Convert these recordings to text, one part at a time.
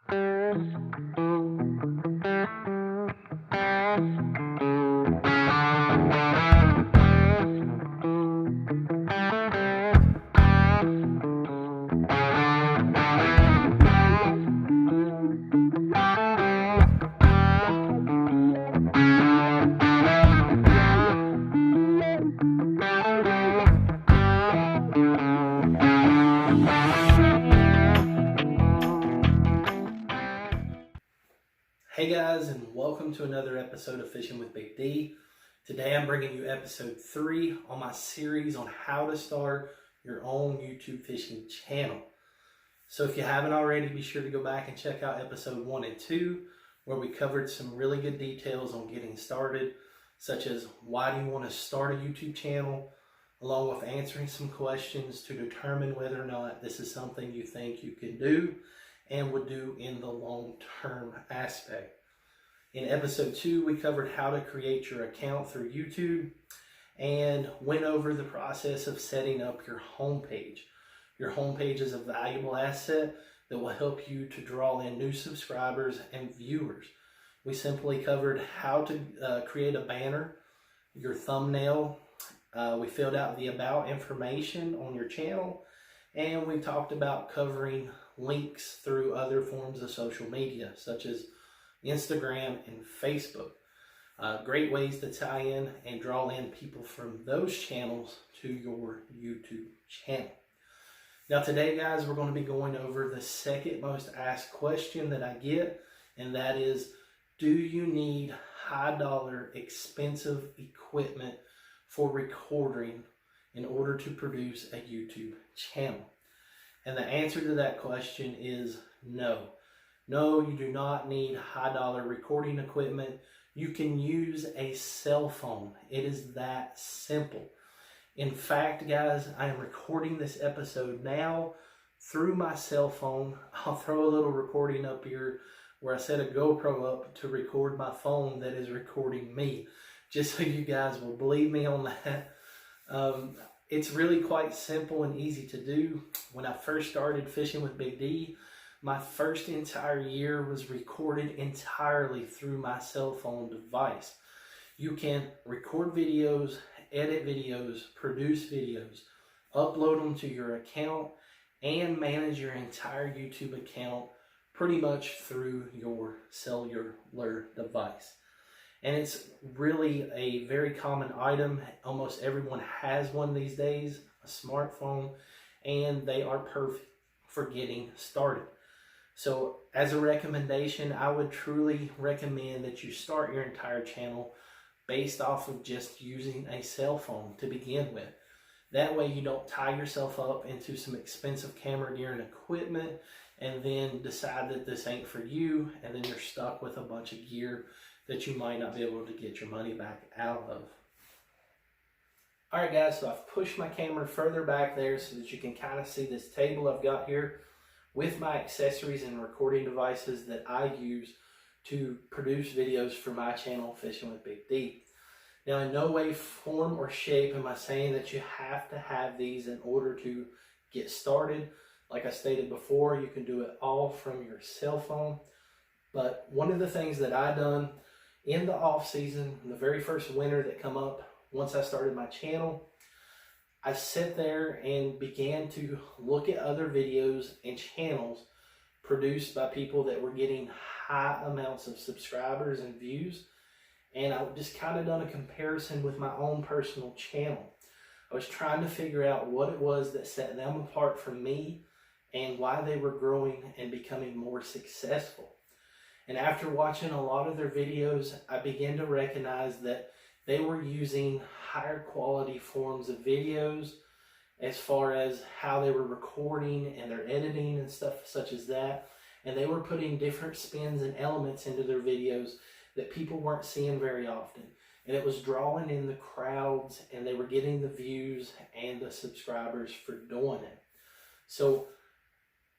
Hey guys, and welcome to another episode of Fishing with Big D. Today I'm bringing you episode 3 on my series on how to start your own YouTube fishing channel. So if you haven't already, be sure to go back and check out episode 1 and 2, where we covered some really good details on getting started, such as why do you want to start a YouTube channel, along with answering some questions to determine whether or not this is something you think you can do and would do in the long-term aspect. In episode 2, we covered how to create your account through YouTube and went over the process of setting up your homepage. Your homepage is a valuable asset that will help you to draw in new subscribers and viewers. We simply covered how to create a banner, your thumbnail. We filled out the about information on your channel, and we talked about covering links through other forms of social media, such as Instagram and Facebook. Great ways to tie in and draw in people from those channels to your YouTube channel. Now today, guys, we're going to be going over the second most asked question that I get, and that is, do you need high dollar, expensive equipment for recording in order to produce a YouTube channel? And the answer to that question is no. No, you do not need high dollar recording equipment. You can use a cell phone. It is that simple. In fact, guys, I am recording this episode now through my cell phone. I'll throw a little recording up here where I set a GoPro up to record my phone that is recording me, just so you guys will believe me on that. It's really quite simple and easy to do. When I first started fishing with Big D, my first entire year was recorded entirely through my cell phone device. You can record videos, edit videos, produce videos, upload them to your account, and manage your entire YouTube account pretty much through your cellular device. And it's really a very common item. Almost everyone has one these days, a smartphone, and they are perfect for getting started. So as a recommendation, I would truly recommend that you start your entire channel based off of just using a cell phone to begin with. That way you don't tie yourself up into some expensive camera gear and equipment and then decide that this ain't for you, and then you're stuck with a bunch of gear that you might not be able to get your money back out of. Alright guys, so I've pushed my camera further back there so that you can kind of see this table I've got here with my accessories and recording devices that I use to produce videos for my channel, Fishing with Big D. Now in no way, form, or shape am I saying that you have to have these in order to get started. Like I stated before, you can do it all from your cell phone. But one of the things that I done in the off season, the very first winter that come up once I started my channel, I sat there and began to look at other videos and channels produced by people that were getting high amounts of subscribers and views. And I just kind of done a comparison with my own personal channel. I was trying to figure out what it was that set them apart from me and why they were growing and becoming more successful. And after watching a lot of their videos, I began to recognize that they were using higher quality forms of videos as far as how they were recording and their editing and stuff such as that. And they were putting different spins and elements into their videos that people weren't seeing very often. And it was drawing in the crowds, and they were getting the views and the subscribers for doing it. So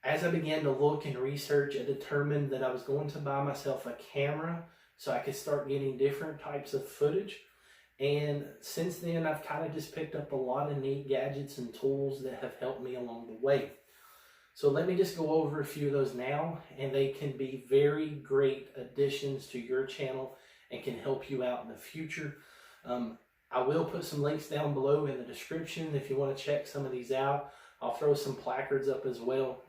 as I began to look and research, I determined that I was going to buy myself a camera so I could start getting different types of footage. And since then, I've kind of just picked up a lot of neat gadgets and tools that have helped me along the way. So let me just go over a few of those now, and they can be very great additions to your channel and can help you out in the future. I will put some links down below in the description if you want to check some of these out. I'll throw some placards up as well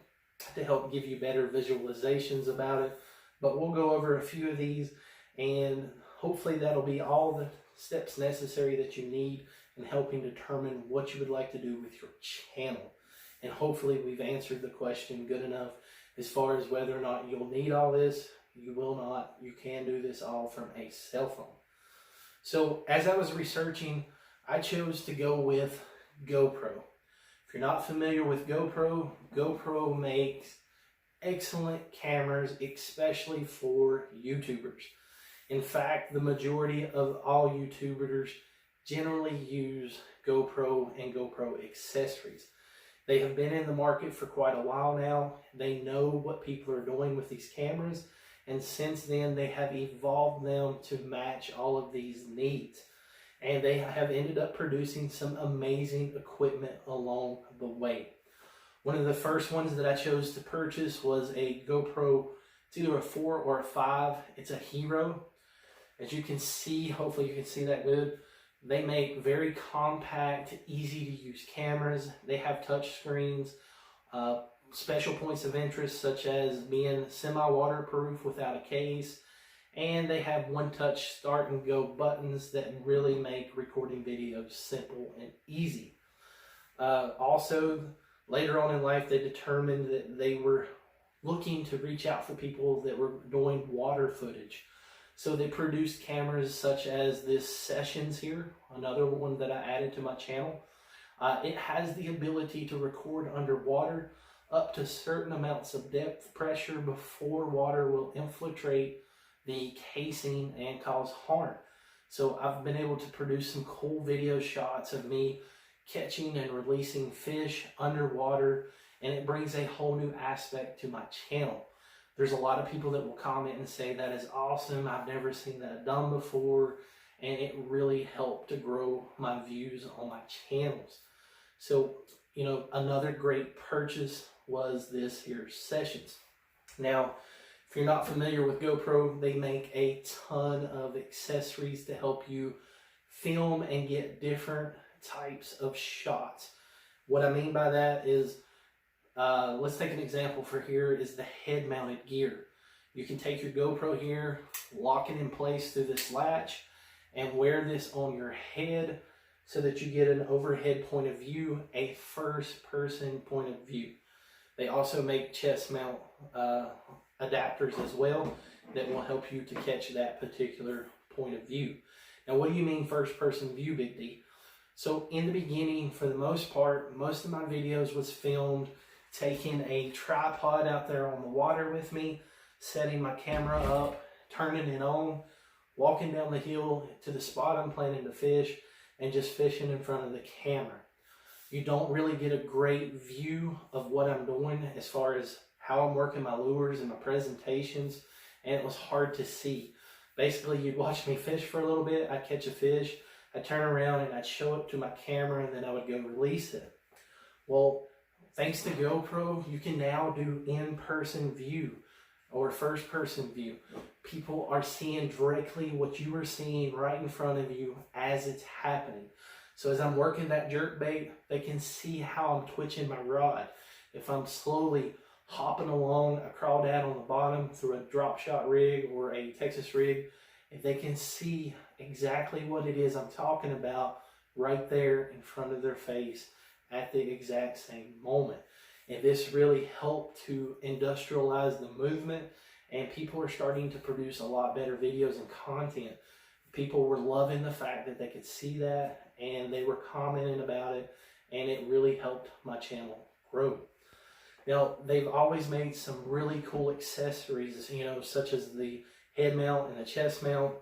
to help give you better visualizations about it. But we'll go over a few of these, and hopefully that'll be all the steps necessary that you need in helping determine what you would like to do with your channel. And hopefully we've answered the question good enough as far as whether or not you'll need all this. You will not. You can do this all from a cell phone. So as I was researching, I chose to go with GoPro. If you're not familiar with GoPro, GoPro makes excellent cameras, especially for YouTubers. In fact, the majority of all YouTubers generally use GoPro and GoPro accessories. They have been in the market for quite a while now. They know what people are doing with these cameras, and since then they have evolved them to match all of these needs. And they have ended up producing some amazing equipment along the way. One of the first ones that I chose to purchase was a GoPro. It's either a 4 or a 5. It's a Hero. As you can see, hopefully you can see that good. They make very compact, easy to use cameras. They have touch screens, special points of interest such as being semi-waterproof without a case, and they have one-touch start and go buttons that really make recording videos simple and easy. Also, later on in life, they determined that they were looking to reach out for people that were doing water footage. So they produced cameras such as this Sessions here, another one that I added to my channel. It has the ability to record underwater up to certain amounts of depth pressure before water will infiltrate the casing and cause harm. So I've been able to produce some cool video shots of me catching and releasing fish underwater, and it brings a whole new aspect to my channel. There's a lot of people that will comment and say that is awesome, I've never seen that done before, and it really helped to grow my views on my channels. So, you know, another great purchase was this here Sessions. Now, if you're not familiar with GoPro, they make a ton of accessories to help you film and get different types of shots. What I mean by that is, let's take an example for here is the head mounted gear. You can take your GoPro here, lock it in place through this latch, and wear this on your head so that you get an overhead point of view, a first person point of view. They also make chest mount adapters as well that will help you to catch that particular point of view. Now, what do you mean first person view, Big D? So in the beginning, for the most part, most of my videos was filmed taking a tripod out there on the water with me, setting my camera up, turning it on, walking down the hill to the spot I'm planning to fish, and just fishing in front of the camera. You don't really get a great view of what I'm doing as far as how I'm working my lures and my presentations, and it was hard to see. Basically, you'd watch me fish for a little bit, I'd catch a fish, I'd turn around and I'd show it to my camera, and then I would go release it. Well, thanks to GoPro, you can now do in-person view or first-person view. People are seeing directly what you are seeing right in front of you as it's happening. So as I'm working that jerk bait, they can see how I'm twitching my rod. If I'm slowly hopping along a crawdad on the bottom through a drop shot rig or a Texas rig, if they can see exactly what it is I'm talking about right there in front of their face at the exact same moment. And this really helped to industrialize the movement, and people are starting to produce a lot better videos and content. People were loving the fact that they could see that, and they were commenting about it, and it really helped my channel grow. Now, they've always made some really cool accessories, you know, such as the head mount and the chest mount,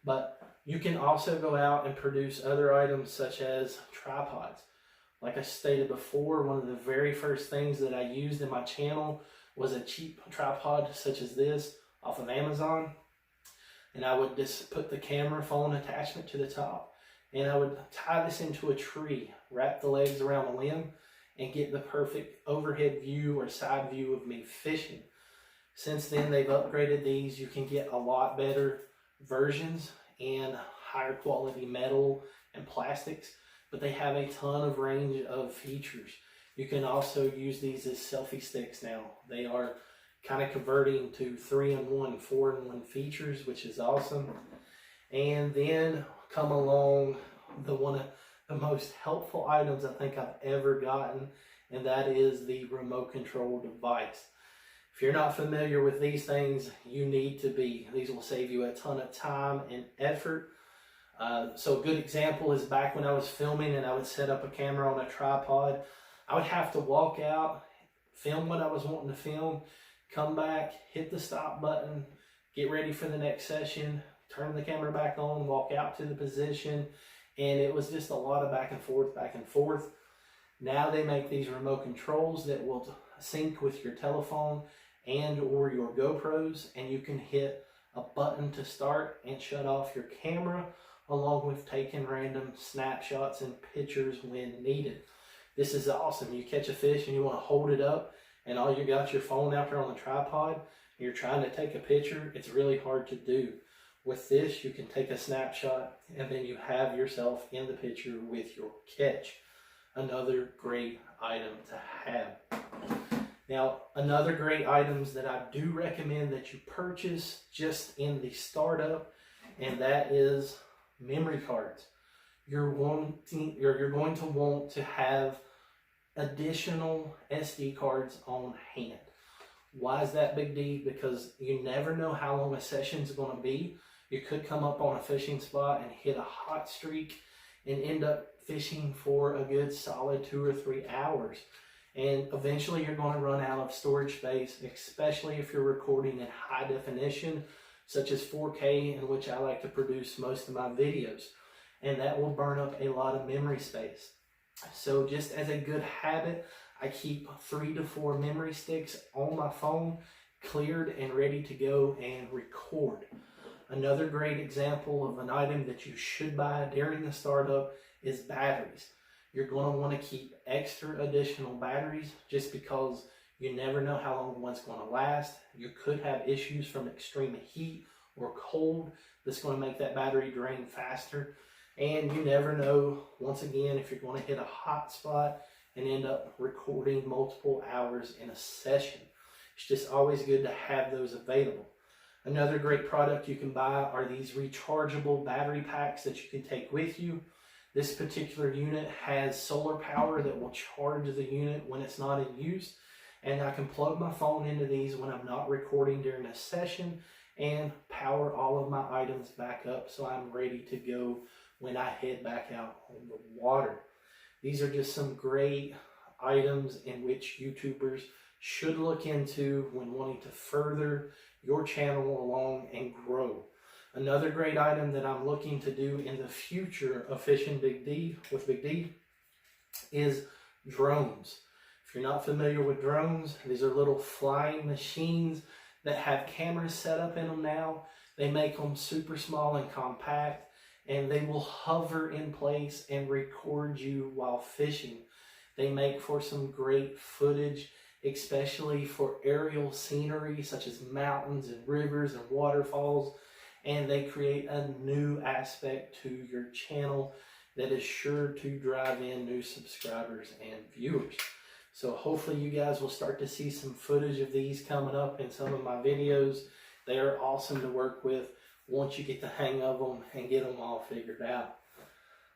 but you can also go out and produce other items such as tripods. Like I stated before, one of the very first things that I used in my channel was a cheap tripod such as this off of Amazon. And I would just put the camera phone attachment to the top, and I would tie this into a tree, wrap the legs around the limb, and get the perfect overhead view or side view of me fishing. Since then, they've upgraded these. You can get a lot better versions and higher quality metal and plastics, but they have a ton of range of features. You can also use these as selfie sticks now. They are kind of converting to 3-in-1, 4-in-1 features, which is awesome. And then come along one of the most helpful items I think I've ever gotten, and that is the remote control device. If you're not familiar with these things, you need to be. These will save you a ton of time and effort. So a good example is back when I was filming and I would set up a camera on a tripod, I would have to walk out, film what I was wanting to film, come back, hit the stop button, get ready for the next session, turn the camera back on, walk out to the position, and it was just a lot of back and forth, back and forth. Now they make these remote controls that will sync with your telephone and or your GoPros, and you can hit a button to start and shut off your camera, along with taking random snapshots and pictures when needed. This is awesome. You catch a fish and you want to hold it up, and all you got your phone out there on the tripod, and you're trying to take a picture. It's really hard to do. With this, you can take a snapshot and then you have yourself in the picture with your catch. Another great item to have. Now, another great items that I do recommend that you purchase just in the startup, and that is memory cards. You're going to want to have additional SD cards on hand. Why is that big D? Because you never know how long a session is going to be. You could come up on a fishing spot and hit a hot streak and end up fishing for a good solid 2 or 3 hours. And eventually you're going to run out of storage space, especially if you're recording in high definition, such as 4K, in which I like to produce most of my videos. And that will burn up a lot of memory space. So just as a good habit, I keep 3 to 4 memory sticks on my phone, cleared and ready to go and record. Another great example of an item that you should buy during the startup is batteries. You're going to want to keep extra additional batteries just because you never know how long one's going to last. You could have issues from extreme heat or cold that's going to make that battery drain faster. And you never know, once again, if you're going to hit a hot spot and end up recording multiple hours in a session. It's just always good to have those available. Another great product you can buy are these rechargeable battery packs that you can take with you. This particular unit has solar power that will charge the unit when it's not in use. And I can plug my phone into these when I'm not recording during a session and power all of my items back up so I'm ready to go when I head back out on the water. These are just some great items in which YouTubers should look into when wanting to further your channel along and grow. Another great item that I'm looking to do in the future of fishing Big D with Big D is drones. If you're not familiar with drones, these are little flying machines that have cameras set up in them now. They make them super small and compact, and they will hover in place and record you while fishing. They make for some great footage, especially for aerial scenery such as mountains and rivers and waterfalls, and they create a new aspect to your channel that is sure to drive in new subscribers and viewers. So hopefully you guys will start to see some footage of these coming up in some of my videos. They are awesome to work with once you get the hang of them and get them all figured out.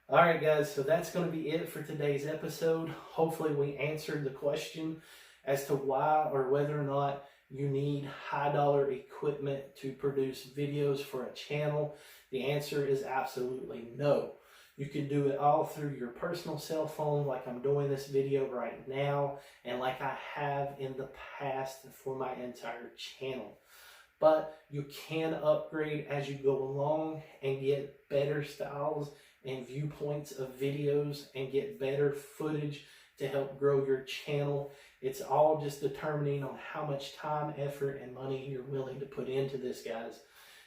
Alright guys, so that's going to be it for today's episode. Hopefully we answered the question as to why or whether or not you need high dollar equipment to produce videos for a channel. The answer is absolutely no. You can do it all through your personal cell phone like I'm doing this video right now and like I have in the past for my entire channel. But you can upgrade as you go along and get better styles and viewpoints of videos and get better footage to help grow your channel. It's all just determining on how much time, effort, and money you're willing to put into this, guys.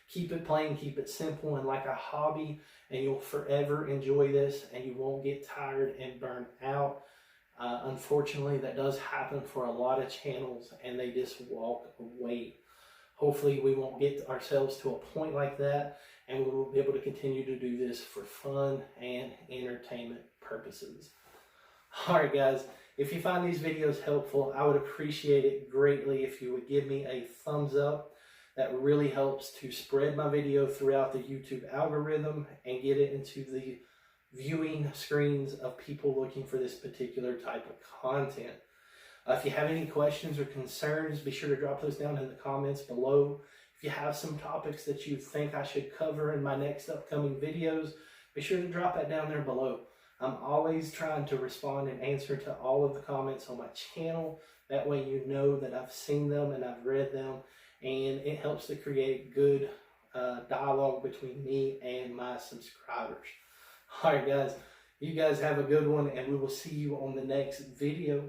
Keep it plain, keep it simple and like a hobby, and you'll forever enjoy this and you won't get tired and burned out. Unfortunately, that does happen for a lot of channels and they just walk away. Hopefully we won't get ourselves to a point like that, and we will be able to continue to do this for fun and entertainment purposes. Alright guys, if you find these videos helpful, I would appreciate it greatly if you would give me a thumbs up. That really helps to spread my video throughout the YouTube algorithm and get it into the viewing screens of people looking for this particular type of content. If you have any questions or concerns, be sure to drop those down in the comments below. If you have some topics that you think I should cover in my next upcoming videos, be sure to drop that down there below. I'm always trying to respond and answer to all of the comments on my channel. That way you know that I've seen them and I've read them, and it helps to create good dialogue between me and my subscribers. Alright guys, you guys have a good one, and we will see you on the next video.